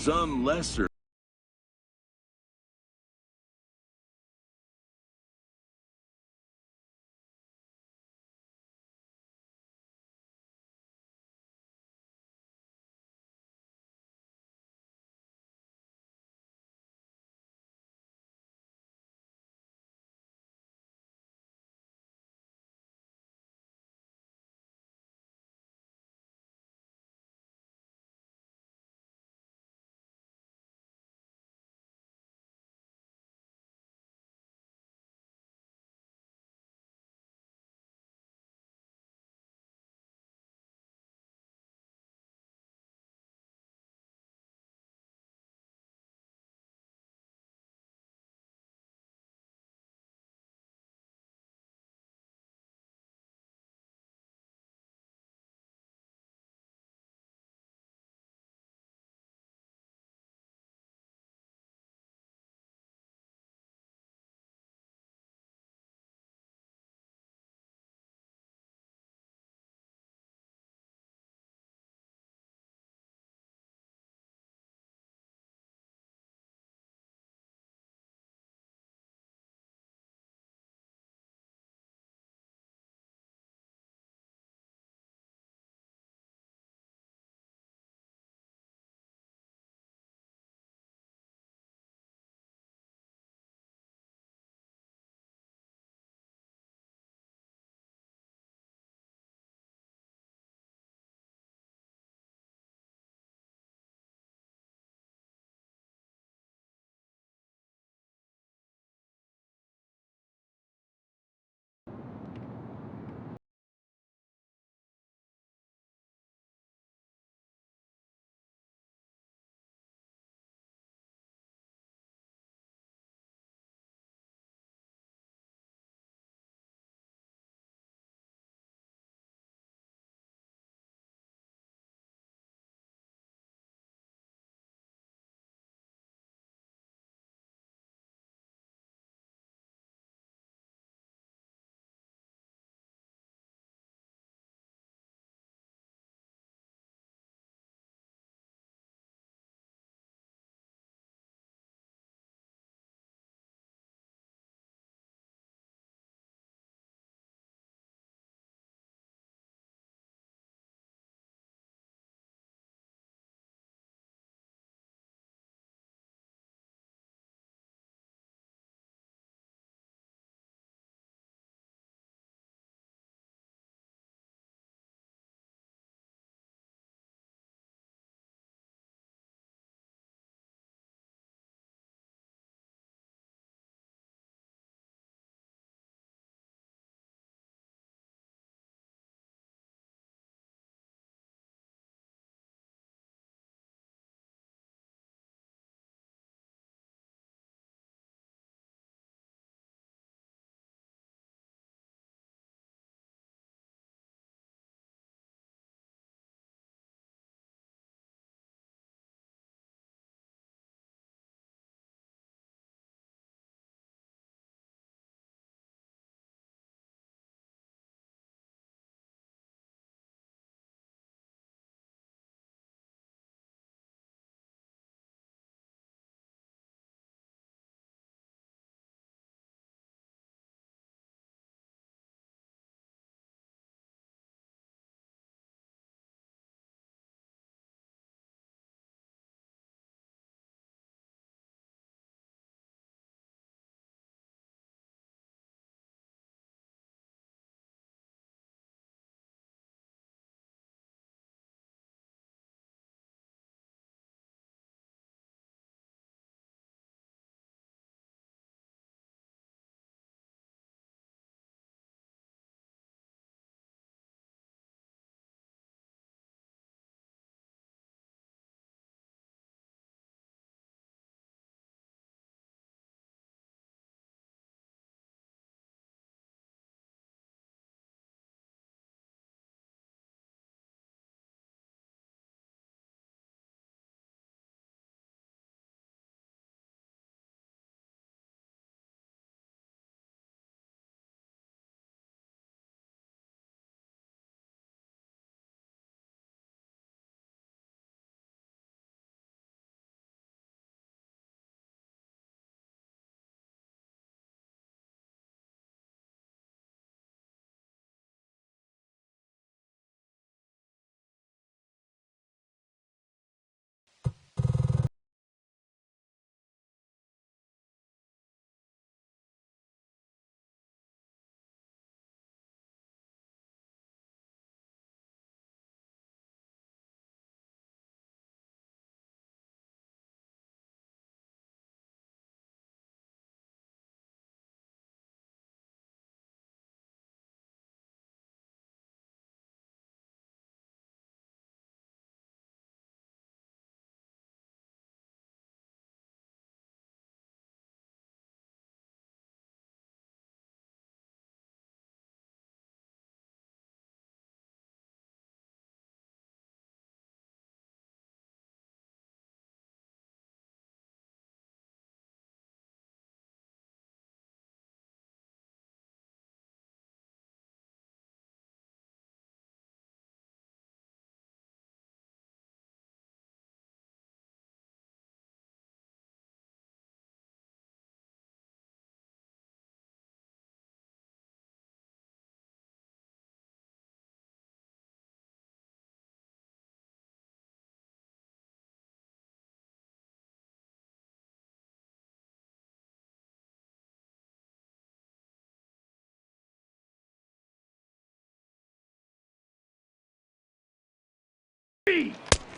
some lesser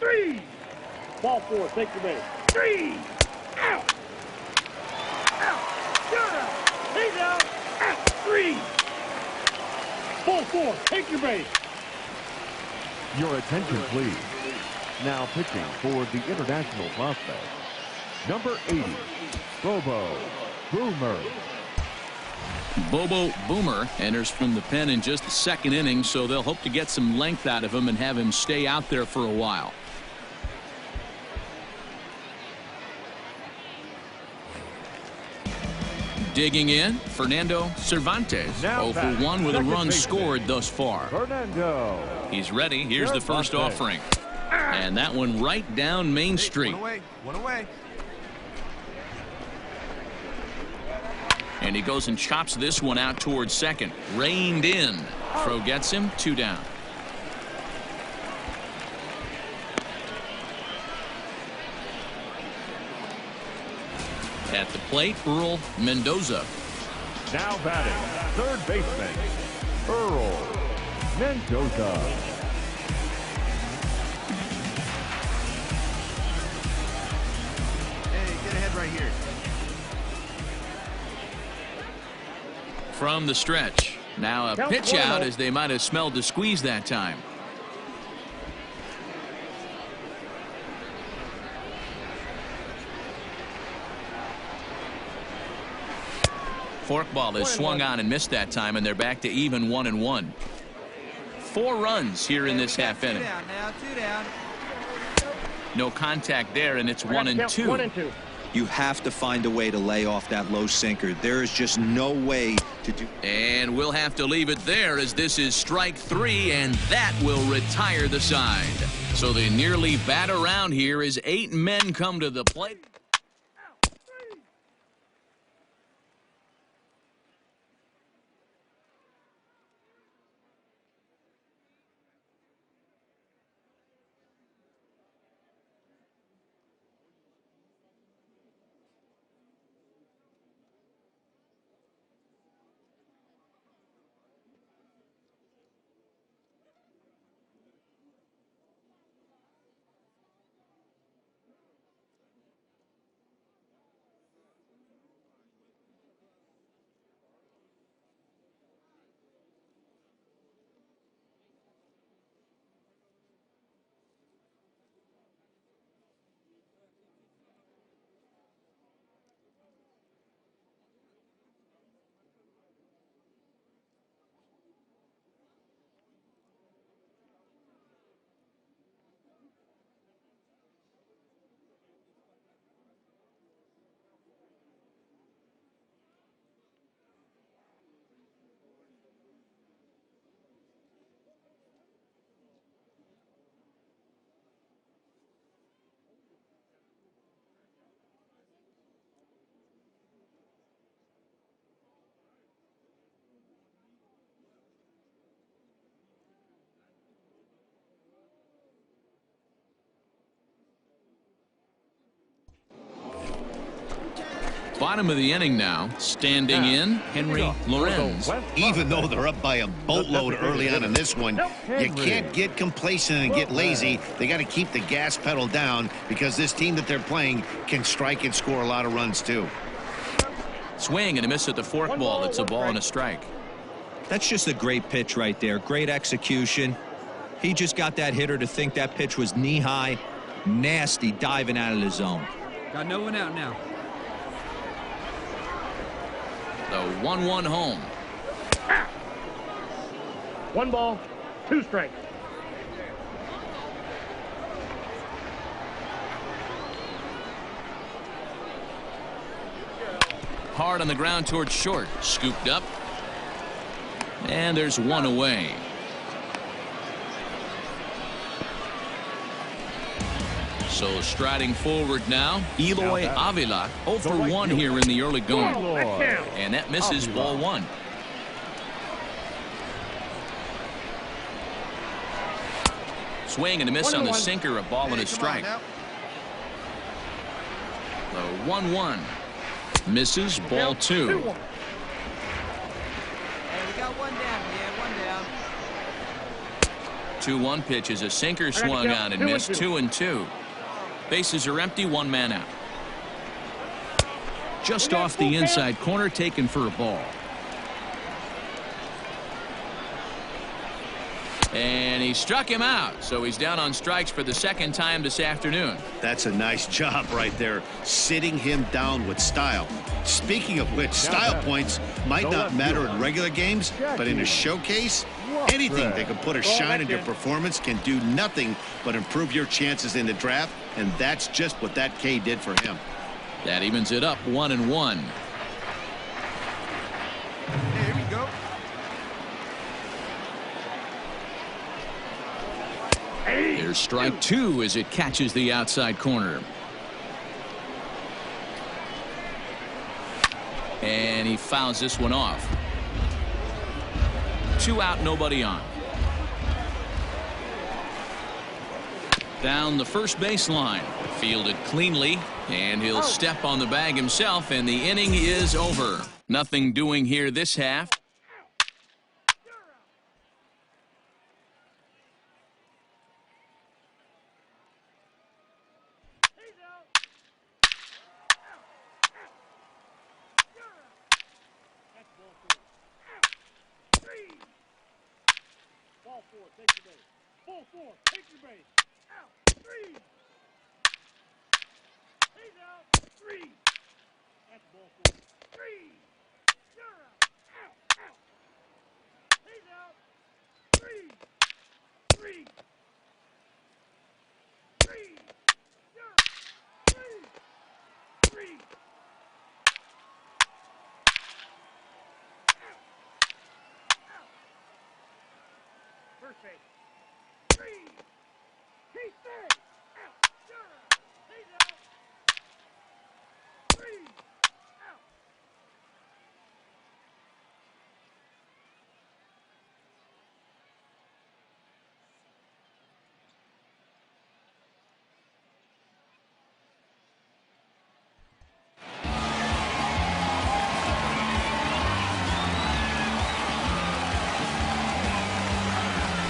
3. Ball 4, take your base. 3. Out. Out. You're out. He's out. Out. 3. Ball 4, take your base. Your attention, please. Now pitching for the international prospect, number 80, Bobo Boomer. Bobo Boomer enters from the pen in just the second inning, so they'll hope to get some length out of him and have him stay out there for a while. Digging in, Fernando Cervantes. Now 0 for 1 with a run scored thus far. Fernando. He's ready. Here's the first offering. And that one right down Main Street. One away. And he goes and chops this one out towards second. Reined in. Throw gets him. 2 down. At the plate, Earl Mendoza. Now batting, third baseman, Earl Mendoza. Hey, get ahead right here. From the stretch. Now a pitch out as they might have smelled the squeeze that time. Forkball is swung on and missed that time, and they're back to even 1-1. 4 runs here in this half inning. 2 down now, 2 down. No contact there, and it's 1-2. 1-2. You have to find a way to lay off that low sinker. There is just no way to do. And we'll have to leave it there, as this is strike 3, and that will retire the side. So they nearly bat around here as 8 men come to the plate. Bottom of the inning now. Standing in, Henry Lorenz. Even though they're up by a boatload early on in this one, you can't get complacent and get lazy. They got to keep the gas pedal down, because this team that they're playing can strike and score a lot of runs too. Swing and a miss at the forkball. It's a ball and a strike. That's just a great pitch right there. Great execution. He just got that hitter to think that pitch was knee high. Nasty diving out of the zone. Got no one out now. The 1-1 home. 1 ball, 2 strikes. Hard on the ground towards short. Scooped up. And there's 1 away. So striding forward now, Eloy Avila, 0 for 1 here in the early going. And that misses, ball 1. Swing and a miss on the sinker, a ball and a strike. The 1-1 misses, ball 2. Hey, we got 1 down. Yeah, 1 down. 2-1 pitch is a sinker swung on and missed. 2-2. Bases are empty. 1 man out. Just off the inside corner, taken for a ball. And he struck him out, so he's down on strikes for the second time this afternoon. That's a nice job right there, sitting him down with style. Speaking of which, style points might not matter in regular games, but in a showcase, anything that can put a shine in your performance can do nothing but improve your chances in the draft, and that's just what that K did for him. That evens it up 1-1. Here we go. Here's strike 2 as it catches the outside corner. And he fouls this one off. 2 out, nobody on. Down the first baseline. Fielded cleanly, and he'll step on the bag himself, and the inning is over. Nothing doing here this half. Ball 4, take the base. Ball 4, take the base. Out. 3. He's out. 3. That's ball 4. 3. You're out. Out. He's out. 3. 3. 3. You're out. 3. 3. First base. 3. He's there. Out. You're out. He's out. 3. Out.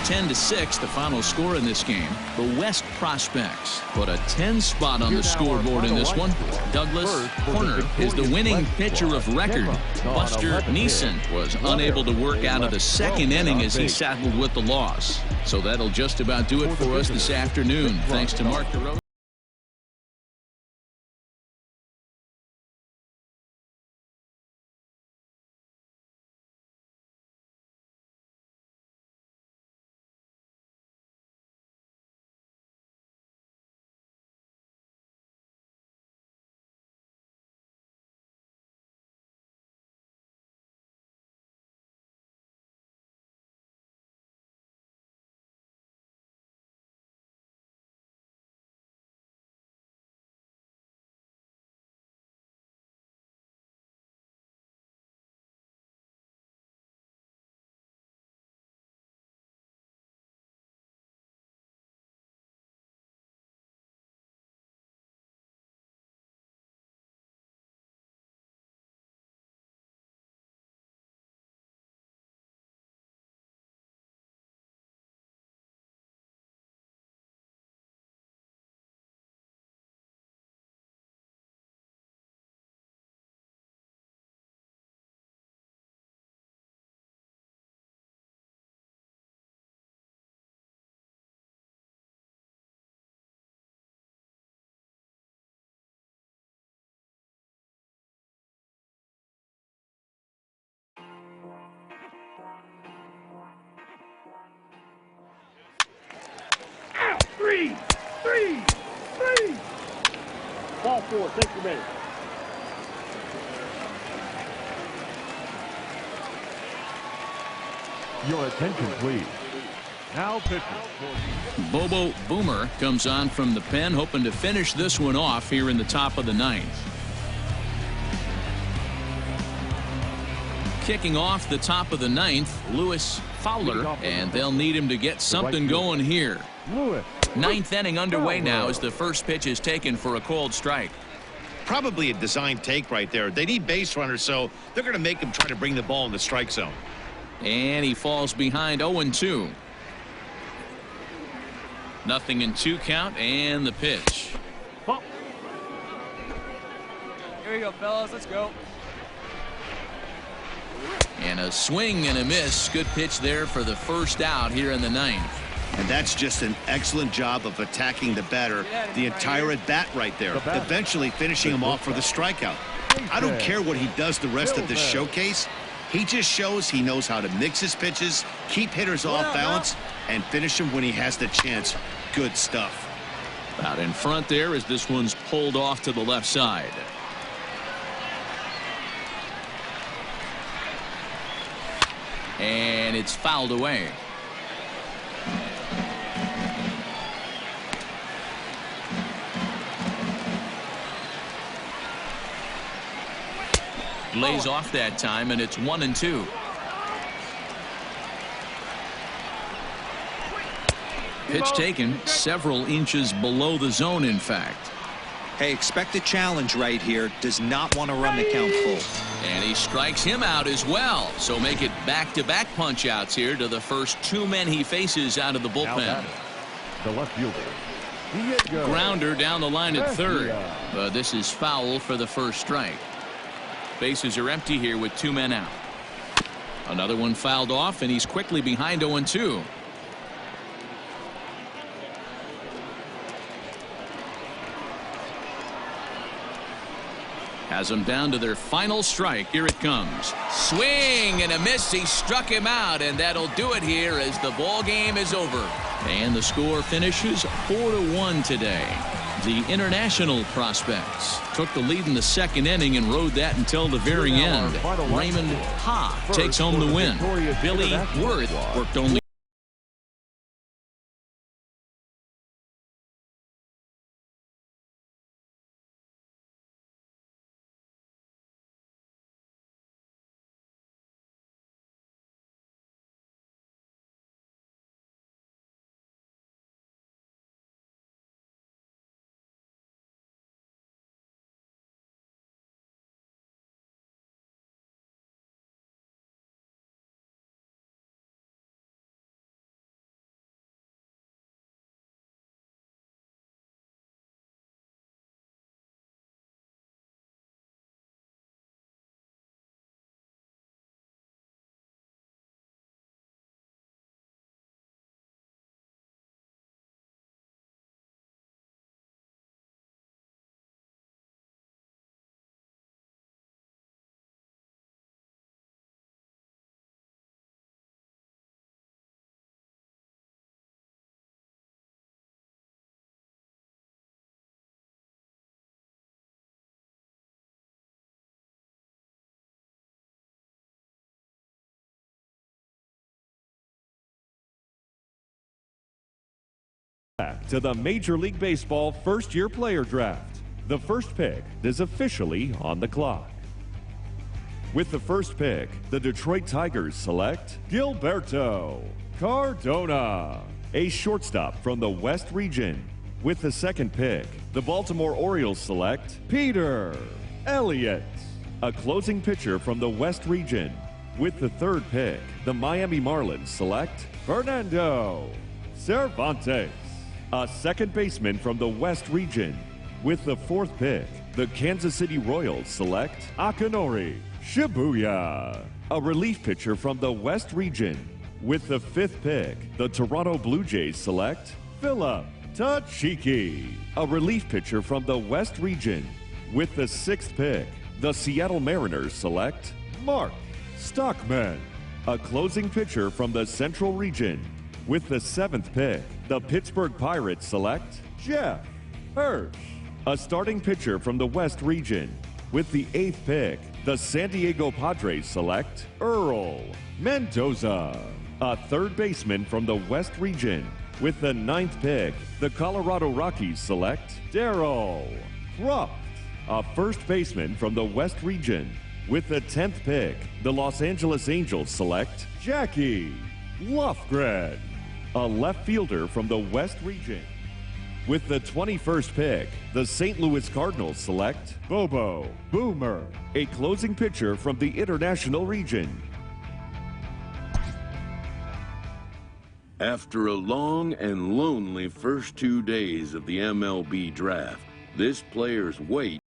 (10-6), the final score in this game. The West Prospects put a 10 spot on the scoreboard in this one. Douglas Horner is the winning pitcher of record. Buster Neeson was unable to work out of the second inning as he settled with the loss. So that'll just about do it for us this afternoon. Thanks to Mark DeRosa. Out. 3. 3. 3. Ball 4, take the base. Your attention, please. Now pitching. Bobo Boomer comes on from the pen, hoping to finish this one off here in the top of the ninth. Kicking off the top of the ninth, Lewis Fowler, and they'll need him to get something going here. Ninth inning underway now as the first pitch is taken for a cold strike. Probably a design take right there. They need base runners, so they're going to make him try to bring the ball in the strike zone. And he falls behind 0-2. 0-2 count and the pitch. Ball. Here we go, fellas. Let's go. And a swing and a miss. Good pitch there for the first out here in the 9th. And that's just an excellent job of attacking the batter the entire at bat right there, eventually finishing him off for the strikeout. I don't care what he does the rest of this showcase. He just shows he knows how to mix his pitches, keep hitters off balance, and finish them when he has the chance. Good stuff. Out in front there as this one's pulled off to the left side. And it's fouled away. Lays off that time, and it's 1-2. Pitch taken several inches below the zone, in fact. Hey, expect a challenge right here. Does not want to run the count full. And he strikes him out as well. So make it back-to-back punch-outs here to the first 2 men he faces out of the bullpen. The left fielder. Grounder down the line at third. But this is foul for the first strike. Bases are empty here with 2 men out. Another one fouled off, and he's quickly behind 0-2. Has them down to their final strike. Here it comes. Swing and a miss. He struck him out, and that'll do it here as the ball game is over. And the score finishes 4-1 today. The international prospects took the lead in the 2nd inning and rode that until the very end. Raymond Ha takes home the win. Billy Worth worked only back to the Major League Baseball first-year player draft. The first pick is officially on the clock. With the first pick, the Detroit Tigers select Gilberto Cardona, a shortstop from the West region. With the second pick, the Baltimore Orioles select Peter Elliott, a closing pitcher from the West region. With the third pick, the Miami Marlins select Fernando Cervantes, a second baseman from the West region. With the fourth pick, the Kansas City Royals select Akinori Shibuya, a relief pitcher from the West region. With the fifth pick, the Toronto Blue Jays select Philip Tachiki, a relief pitcher from the West region. With the sixth pick, the Seattle Mariners select Mark Stockman, a closing pitcher from the Central region. With the seventh pick, the Pittsburgh Pirates select Jeff Hirsch, a starting pitcher from the West region. With the eighth pick, the San Diego Padres select Earl Mendoza, a third baseman from the West region. With the ninth pick, the Colorado Rockies select Darryl Krupp, a first baseman from the West region. With the 10th pick, the Los Angeles Angels select Jackie Lofgren, a left fielder from the West region. With the 21st pick, the St. Louis Cardinals select Bobo Boomer, a closing pitcher from the International region. After a long and lonely first 2 days of the MLB draft, this player's weight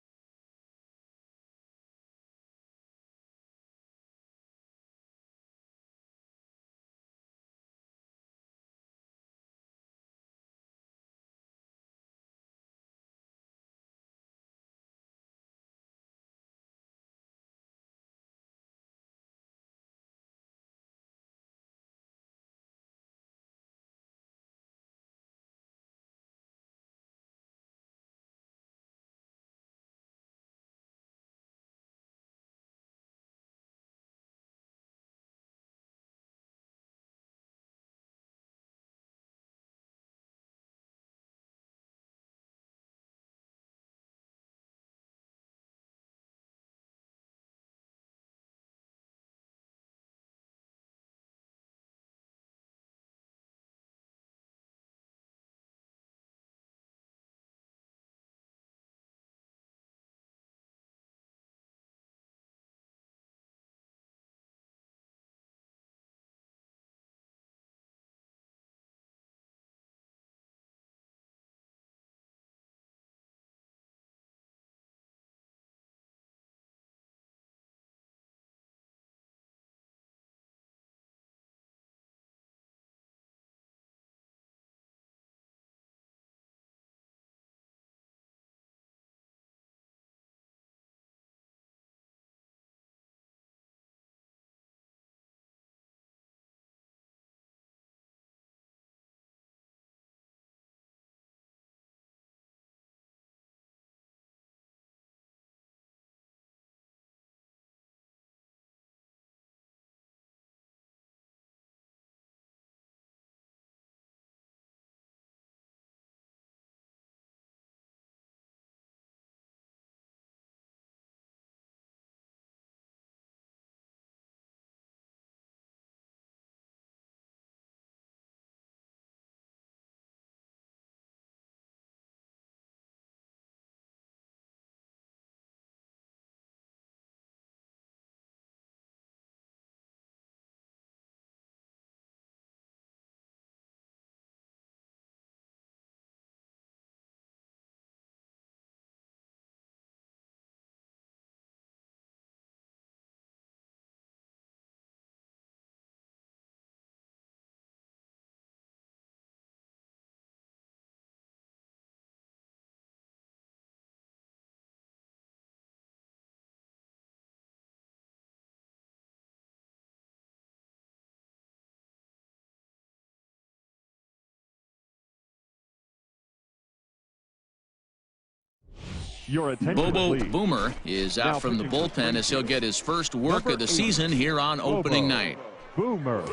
Your attention, Bobo please. Boomer is out Now from the pitching for bullpen as he'll get his first work Number of the 8, season here on opening Bobo night. Boomer.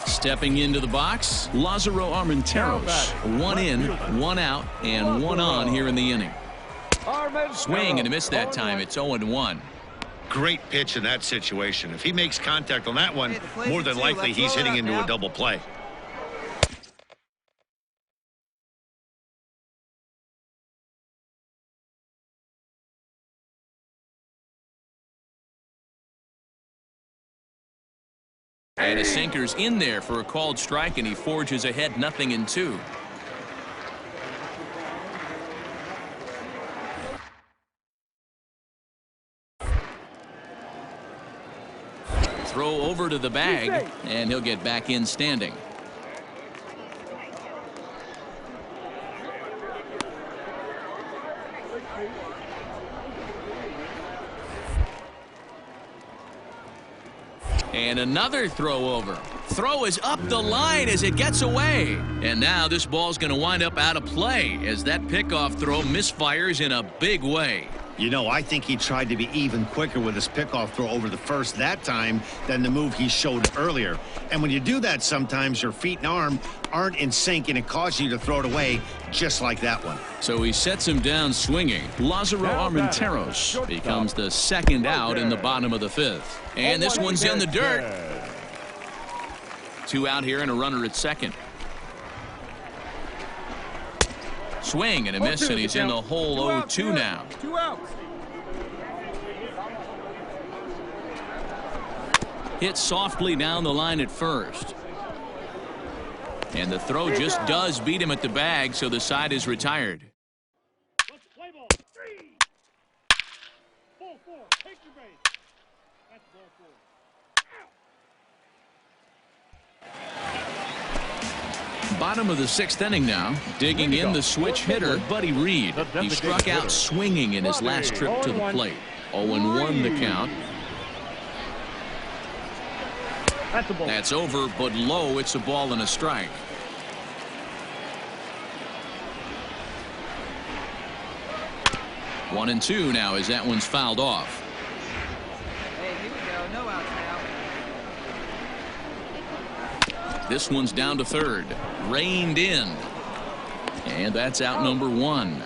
Stepping into the box, Lázaro Armenteros. 1 in, 1 out, and 1 on here in the inning. Swing and a miss that time. It's 0-1. Great pitch in that situation. If he makes contact on that one, more than likely he's hitting into a double play. And a sinker's in there for a called strike, and he forges ahead 0-2. Throw over to the bag, and he'll get back in standing. And another throw over. Throw is up the line as it gets away. And now this ball's going to wind up out of play as that pickoff throw misfires in a big way. You know, I think he tried to be even quicker with his pickoff throw over the first that time than the move he showed earlier. And when you do that, sometimes your feet and arm aren't in sync, and it causes you to throw it away just like that one. So he sets him down swinging. Lázaro Armenteros becomes the second out in the bottom of the 5th. And this one's in the dirt. 2 out here and a runner at second. Swing and a miss, and he's in the hole 0-2 now. 2 outs. Hit softly down the line at first. And the throw just does beat him at the bag, so the side is retired. Let's play ball. 3. Ball 4. Take your base. That's ball 4. Bottom of the 6th inning now. Digging in the switch hitter, Buddy Reed. He struck out swinging in his last trip to the plate. 0-1 the count. That's a ball. That's over, but low. It's a ball and a strike. One and two now as that one's fouled off. Hey, here we go. No outs now. This one's down to third. Reined in. And that's out number 1.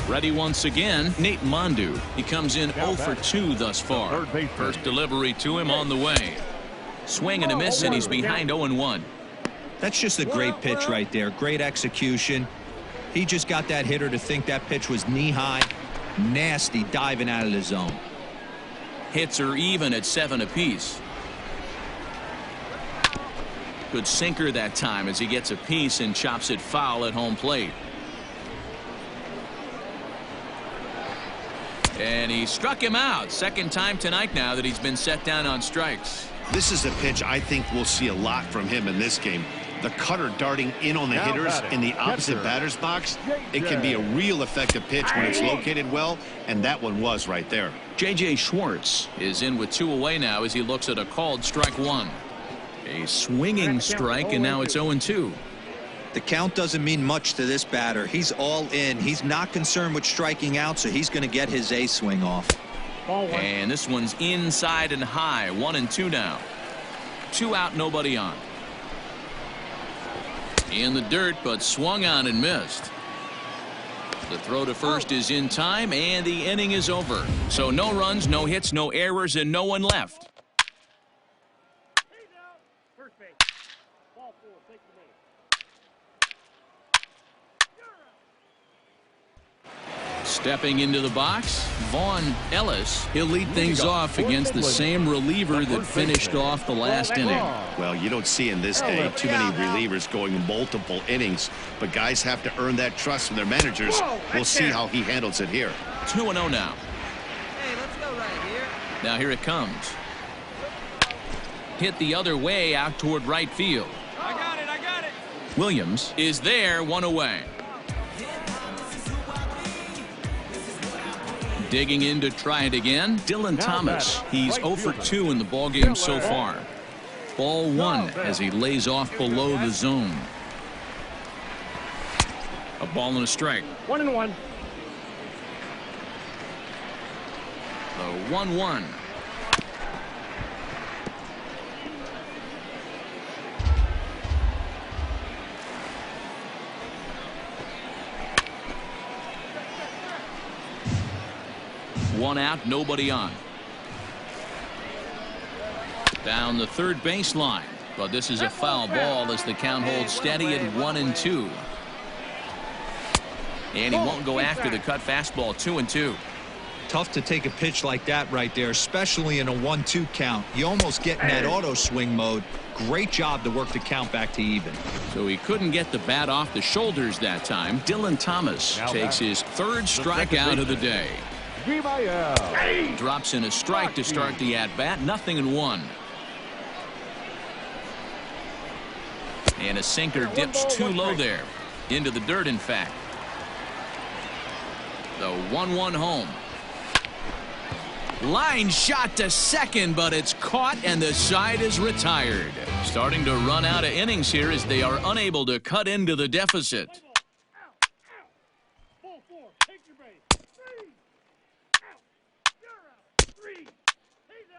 Ready once again, Nate Mondu. He comes in 0 for 2 thus far. First delivery to him on the way. Swing and a miss, and he's behind 0-1. That's just a great pitch right there. Great execution. He just got that hitter to think that pitch was knee-high. Nasty diving out of the zone. Hits are even at 7 apiece. Good sinker that time as he gets a piece and chops it foul at home plate. And he struck him out. Second time tonight now that he's been set down on strikes. This is a pitch I think we'll see a lot from him in this game. The cutter darting in on the hitters in the opposite batter's box. It can be a real effective pitch when it's located well, and that one was right there. J.J. Schwartz is in with 2 away now as he looks at a called strike 1. A swinging strike, and now it's 0-2. The count doesn't mean much to this batter. He's all in. He's not concerned with striking out, so he's going to get his A swing off. And this one's inside and high. 1-2 now. 2 out, nobody on. In the dirt, but swung on and missed. The throw to first is in time, and the inning is over. So no runs, no hits, no errors, and no one left. First base. Ball 4. Take the base. Stepping into the box, Vaughn Ellis. He'll lead things off against the same reliever that finished off the last inning. Well, you don't see in this day too many relievers going multiple innings, but guys have to earn that trust from their managers. We'll see how he handles it here. 2-0 now. Hey, let's go right here. Now here it comes. Hit the other way out toward right field. I got it. Williams is there, 1 away. Digging in to try it again, Dylan Thomas. He's 0 for 2 in the ballgame so far. Ball 1 as he lays off below the zone. A ball and a strike. 1-1. The 1-1. One out, nobody on. Down the third baseline, but this is a foul ball as the count holds steady at 1-2. And he won't go after the cut fastball. 2-2. Tough to take a pitch like that right there, especially in a 1-2 count. You almost get in that auto swing mode. Great job to work the count back to even. So he couldn't get the bat off the shoulders that time. Dylan Thomas takes his 3rd strikeout of the day. Drops in a strike to start the at-bat. 0-1. And a sinker dips too low there. Into the dirt, in fact. The 1-1 home. Line shot to second, but it's caught and the side is retired. Starting to run out of innings here as they are unable to cut into the deficit. Ball 4. Take your base. 3. Out. You're out. 3. He's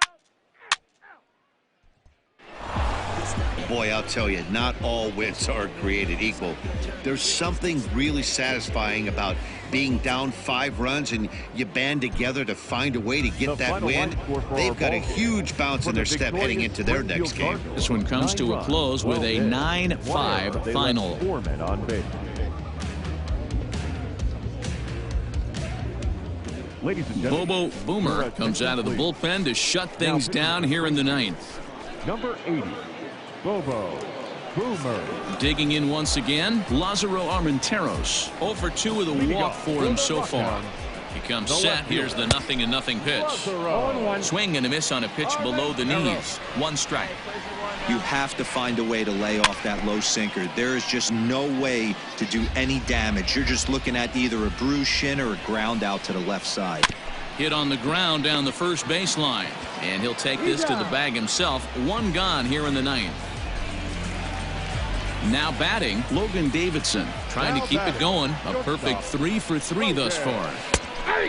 out. Boy, I'll tell you, not all wins are created equal. There's something really satisfying about being down 5 runs and you band together to find a way to get that win. They've got a huge bounce in their step heading into their next game. This one comes to a close with a 9-5 final. Bobo Boomer comes out of the bullpen to shut things down here in the 9th. Number 80, Bobo Boomer. Digging in once again, Lázaro Armenteros. 0 for 2 with a walk for him so far. He comes set. Here's the 0-0 pitch. Swing and a miss on a pitch below the knees. 1 strike. You have to find a way to lay off that low sinker. There is just no way to do any damage. You're just looking at either a bruised shin or a ground out to the left side. Hit on the ground down the first baseline. And he'll take this to the bag himself. 1 gone here in the 9th. Now batting, Logan Davidson. Trying to keep it going. A perfect 3 for 3 thus far.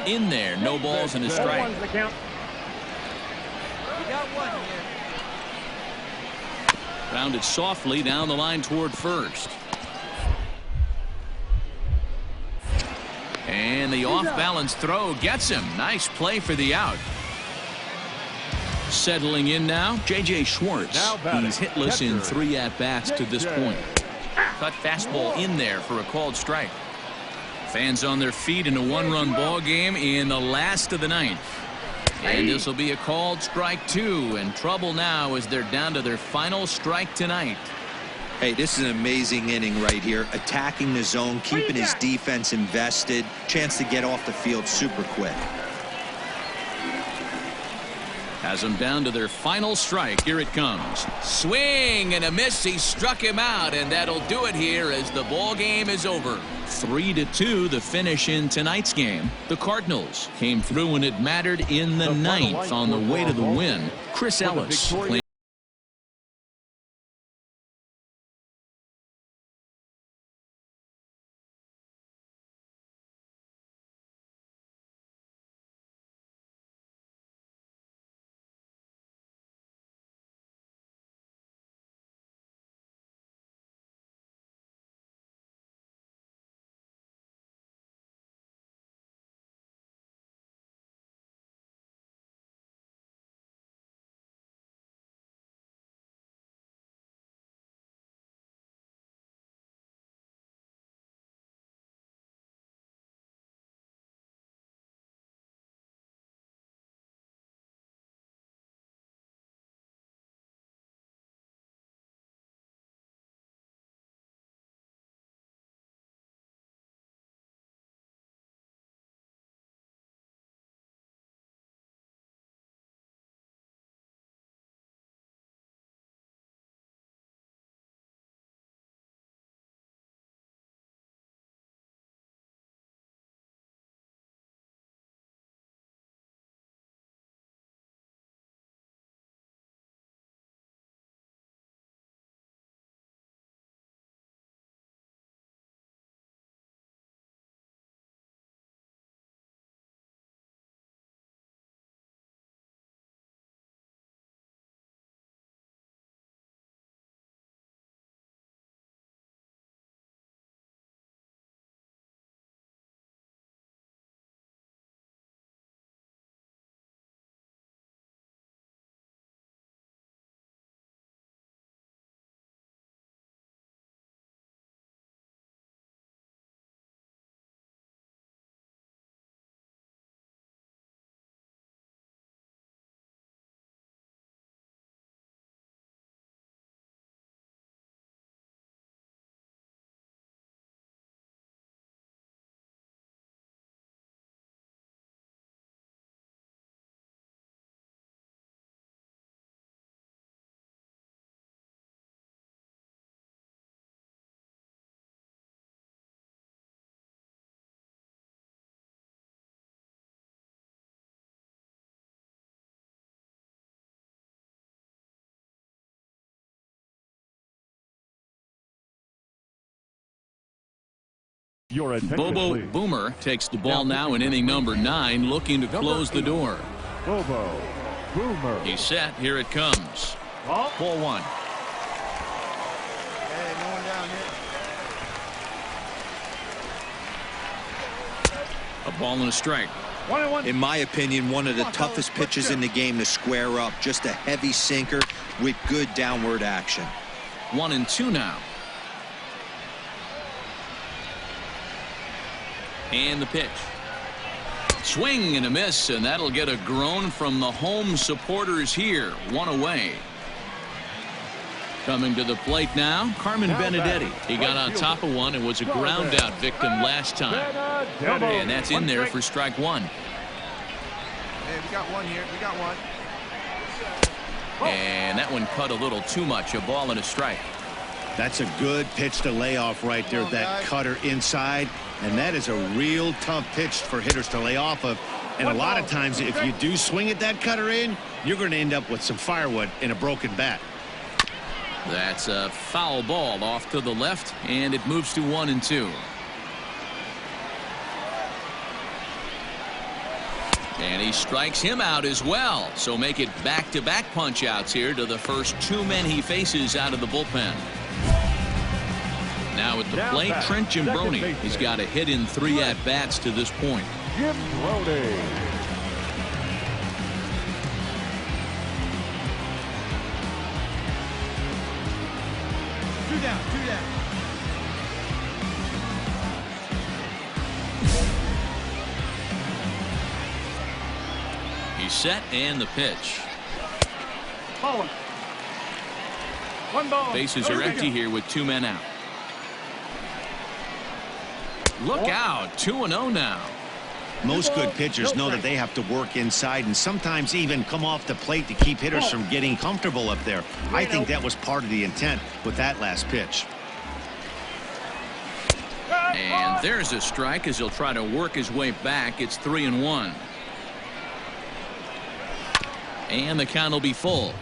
In there, no balls and a strike. You got 1 here. Rounded softly down the line toward first. And the off-balance throw gets him. Nice play for the out. Settling in now, J.J. Schwartz. He's hitless in 3 at-bats to this point. Cut fastball in there for a called strike. Fans on their feet in a 1-run ball game in the last of the 9th. And this will be a called strike 2. And trouble now as they're down to their final strike tonight. Hey, this is an amazing inning right here. Attacking the zone, keeping his defense invested. Chance to get off the field super quick. Has them down to their final strike. Here it comes. Swing and a miss. He struck him out, and that'll do it here as the ball game is over. 3-2 the finish in tonight's game. The Cardinals came through when it mattered in the 9th on the way to the win. Chris Ellis playing. Your attention, Bobo please. Boomer takes the ball now in inning number 9, looking to close the door. Bobo Boomer. He's set. Here it comes. Ball 1. Hey, no one down here. A ball and a strike. 1-1. In my opinion, one of the toughest pitches in the game to square up. Just a heavy sinker with good downward action. 1-2 now. And the pitch. Swing and a miss, and that'll get a groan from the home supporters here. 1 away. Coming to the plate now, Carmen Benedetti. He got on top of one and was a ground out victim last time. And that's in there for strike one. Hey, we got one here. We got one. And that one cut a little too much. A ball and a strike. That's a good pitch to lay off right there. That cutter inside. And that is a real tough pitch for hitters to lay off of. And a lot of times, if you do swing at that cutter in, you're going to end up with some firewood and a broken bat. That's a foul ball off to the left, and it moves to 1-2. And he strikes him out as well. So make it back-to-back punch-outs here to the first two men he faces out of the bullpen. Now at the plate, Trent Jimbroni. He's got a hit in 3 at-bats to this point. Jimbroni. 2 down, 2 down. He's set and the pitch. Ball. 1 ball. Bases are empty here with 2 men out. Look out, 2-0 now. Most good pitchers know that they have to work inside and sometimes even come off the plate to keep hitters from getting comfortable up there. I think that was part of the intent with that last pitch. And there's a strike as he'll try to work his way back. It's 3-1. And the count will be full.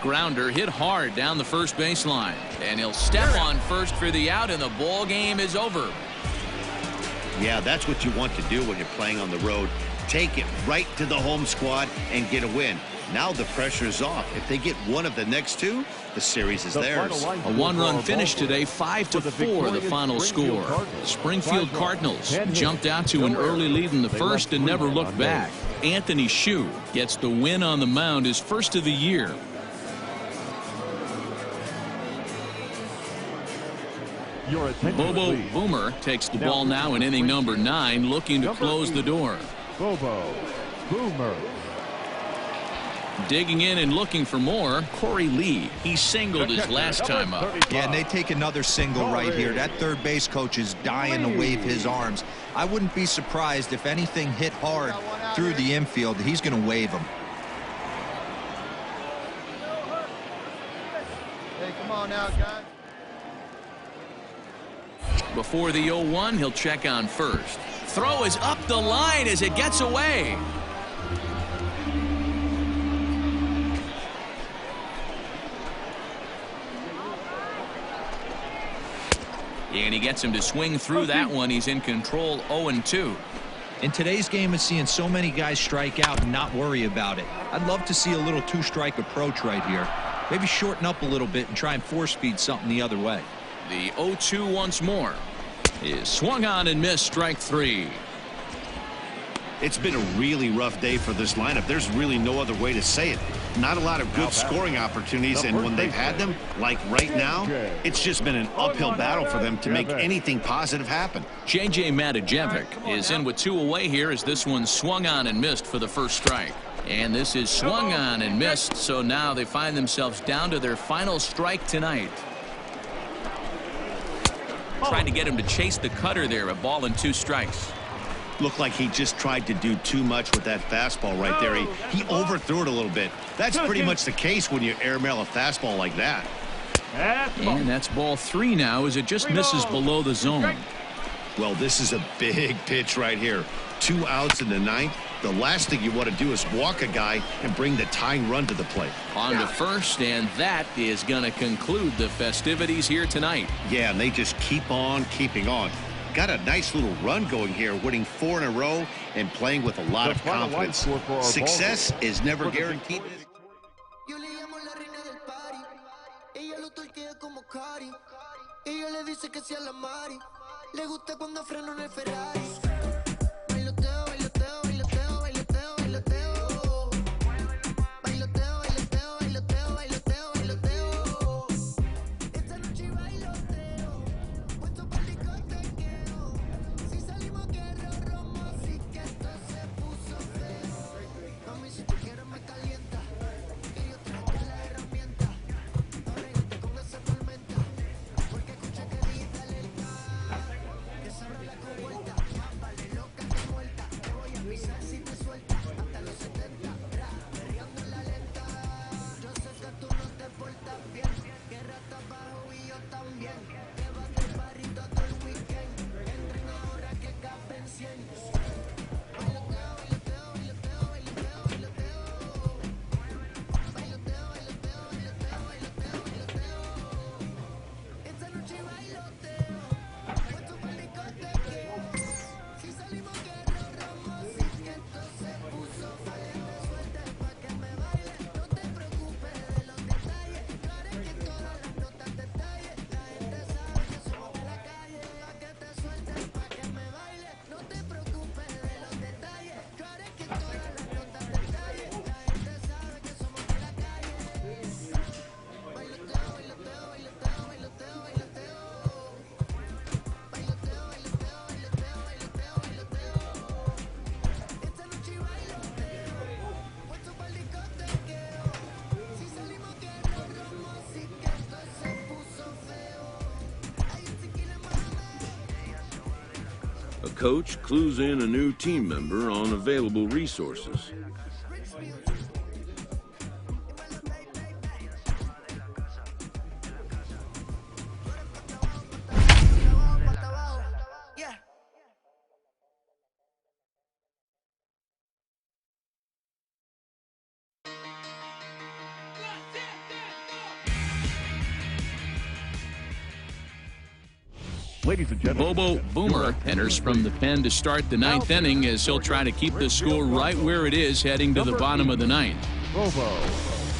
Grounder hit hard down the first baseline, and he'll step on first for the out, and the ball game is over. Yeah, that's what you want to do when you're playing on the road. Take it right to the home squad and get a win. Now the pressure's off. If they get one of the next 2, the series is theirs. A 1-run finish today, 5-4 the final score. Springfield Cardinals jumped out to an early lead in the first and never looked back. Anthony Shue gets the win on the mound, his first of the year. Bobo Boomer takes the ball now in inning number 9, looking to close the door. Bobo Boomer. Digging in and looking for more, Corey Lee. He singled his last time up. Yeah, and they take another single right here. That third base coach is dying to wave his arms. I wouldn't be surprised if anything hit hard through the infield. He's going to wave them. Hey, come on now, guys. Before the 0-1, he'll check on first. Throw is up the line as it gets away. And he gets him to swing through that one. He's in control, 0-2. In today's game of seeing so many guys strike out and not worry about it, I'd love to see a little 2-strike approach right here. Maybe shorten up a little bit and try and force feed something the other way. The 0-2 once more is swung on and missed, strike 3. It's been a really rough day for this lineup. There's really no other way to say it. Not a lot of good scoring opportunities, and when they've had them, like right now, it's just been an uphill battle for them to make anything positive happen. J.J. Matajevic is in with 2 away here as this one swung on and missed for the first strike. And this is swung on and missed, so now they find themselves down to their final strike tonight. Trying to get him to chase the cutter there, a ball and 2 strikes. Looked like he just tried to do too much with that fastball right there. He overthrew it a little bit. That's pretty much the case when you airmail a fastball like that. And that's ball 3 now as it just misses below the zone. Well, this is a big pitch right here. 2 outs in the 9th. The last thing you want to do is walk a guy and bring the tying run to the plate. On to first, and that is going to conclude the festivities here tonight. Yeah, and they just keep on keeping on. Got a nice little run going here, winning 4 in a row and playing with a lot of confidence. Success is never guaranteed. coach clues in a new team member on available resources. Ladies and gentlemen, Bobo Boomer enters from the pen to start the ninth inning as he'll try to keep the score right where it is heading to the bottom of the ninth. Bobo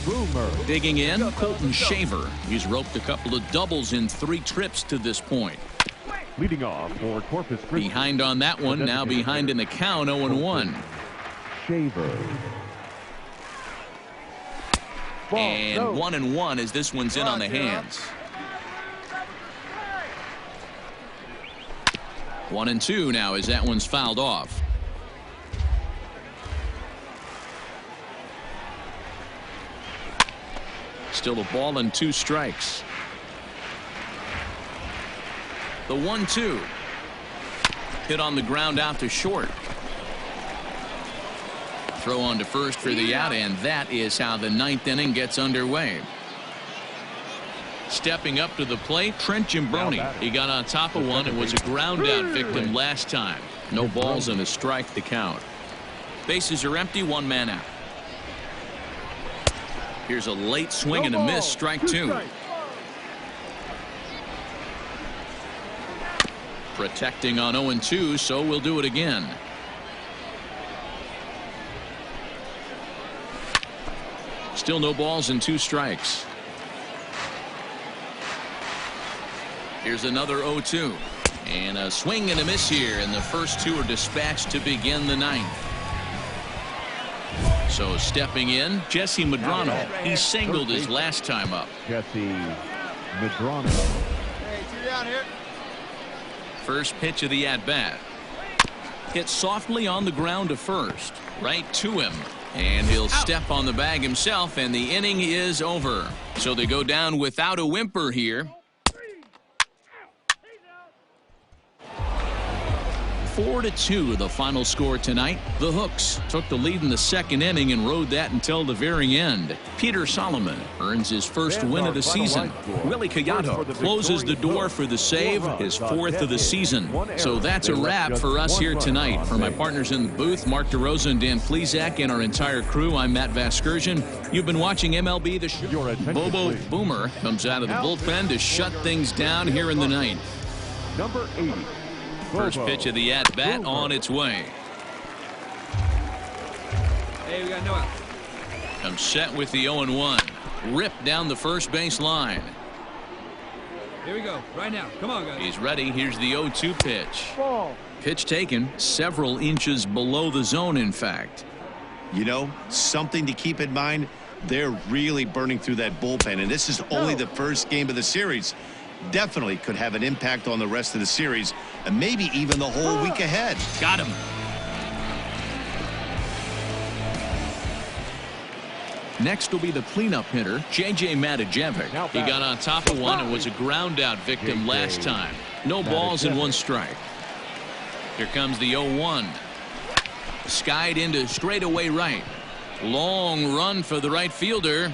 Boomer. Digging in, Colton Shaver. He's roped a couple of doubles in 3 trips to this point. Leading off for Corpus Christi. Behind on that one, now behind in the count, 0-1. Shaver. And 1-1 as this one's in on the hands. 1-2 now as that one's fouled off. Still a ball and 2 strikes. The 1-2. Hit on the ground out to short. Throw on to first for the out, and that is how the ninth inning gets underway. Stepping up to the plate, Trent Gimbroni. He got on top of one and was a ground out victim last time. No balls and a strike to count. Bases are empty, 1 man out. Here's a late swing and a miss, strike 2. Protecting on 0-2, so we'll do it again. Still no balls and 2 strikes. Here's another 0-2. And a swing and a miss here, and the first 2 are dispatched to begin the ninth. So stepping in, Jesse Medrano. He singled his last time up. Jesse Medrano. Hey, 2 down here. First pitch of the at-bat. Hit softly on the ground to first. Right to him. And he'll step on the bag himself, and the inning is over. So they go down without a whimper here. 4-2 the final score tonight. The Hooks took the lead in the second inning and rode that until the very end. Peter Solomon earns his first win of the season. Willie Collado closes the door for the save, his 4th of the season. So that's a wrap for us here tonight. For my partners in the booth, Mark DeRosa and Dan Plesac, and our entire crew, I'm Matt Vasgersian. You've been watching MLB The Show. Bobo Boomer comes out of the bullpen to shut things down here in the ninth. Number 80. First pitch of the at-bat on its way. Hey, we got no out. Comes set with the 0-1. Ripped down the first base line. Here we go. Right now. Come on, guys. He's ready. Here's the 0-2 pitch. Ball. Pitch taken several inches below the zone, in fact. You know, something to keep in mind, they're really burning through that bullpen, and this is only the first game of the series. Definitely could have an impact on the rest of the series and maybe even the whole week ahead. Got him. Next will be the cleanup hitter, J.J. Matijevic. He got on top of one and was a ground out victim last time. No balls and 1 strike. Here comes the 0-1. Skied into straightaway right. Long run for the right fielder.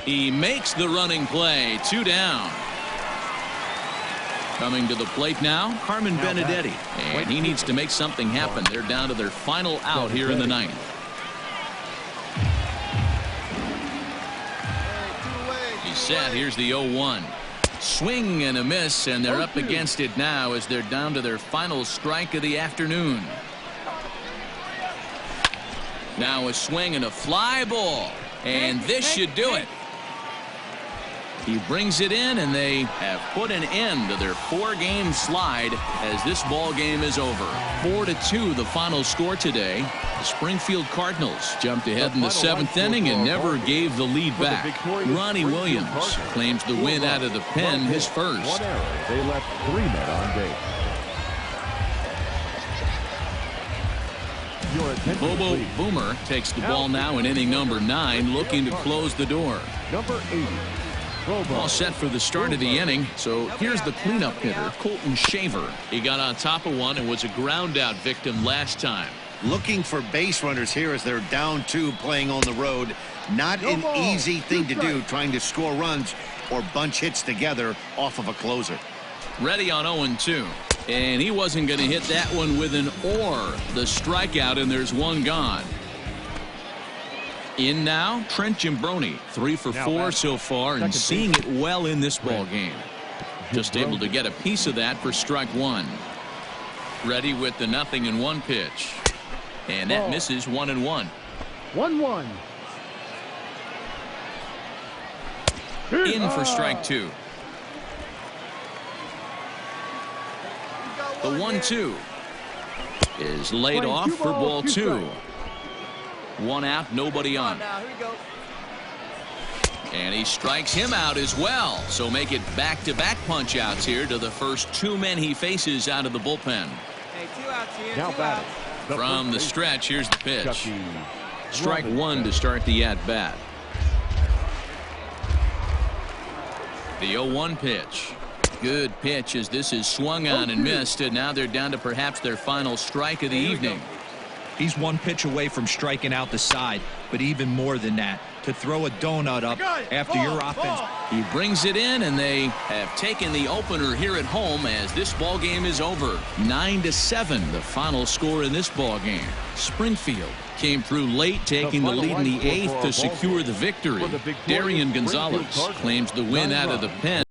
He makes the running play. 2 down. Coming to the plate now, Carmen Benedetti. And he needs to make something happen. They're down to their final out here in the ninth. He's set. Here's the 0-1. Swing and a miss, and they're up against it now as they're down to their final strike of the afternoon. Now a swing and a fly ball. And this should do it. He brings it in, and they have put an end to their 4-game slide as this ball game is over. 4-2 the final score today. The Springfield Cardinals jumped ahead in the 7th inning and never gave the lead back. Ronnie Williams claims the win out of the pen, his first. They left 3 men on base. Bobo Boomer takes the ball now in inning number 9, looking to close the door. Number 80. All set for the start of the inning. So here's the cleanup hitter, Colton Shaver. He got on top of one and was a ground out victim last time. Looking for base runners here as they're down 2 playing on the road. Not an easy thing to do, trying to score runs or bunch hits together off of a closer. Ready on 0-2. And he wasn't going to hit that one with an or. The strikeout, and there's one gone. In now, Trent Gimbroni, 3 for 4 so far, and seeing it well in this ball game. Just able to get a piece of that for strike 1. Ready with the 0-1 pitch. And that misses 1-1. 1-1. In for strike 2. The 1-2 is laid off for ball 2. 1 out, nobody on. And he strikes him out as well. So make it back-to-back punch outs here to the first 2 men he faces out of the bullpen. Hey, 2 outs here. Now batting. From the stretch, here's the pitch. Strike 1 to start the at-bat. The 0-1 pitch. Good pitch as this is swung on and missed, and now they're down to perhaps their final strike of the evening. He's 1 pitch away from striking out the side, but even more than that, to throw a donut up after your offense. He brings it in, and they have taken the opener here at home as this ball game is over. 9-7, the final score in this ball game. Springfield came through late, taking the lead in the 8th to secure the victory. Darian Gonzalez claims the win out of the pen.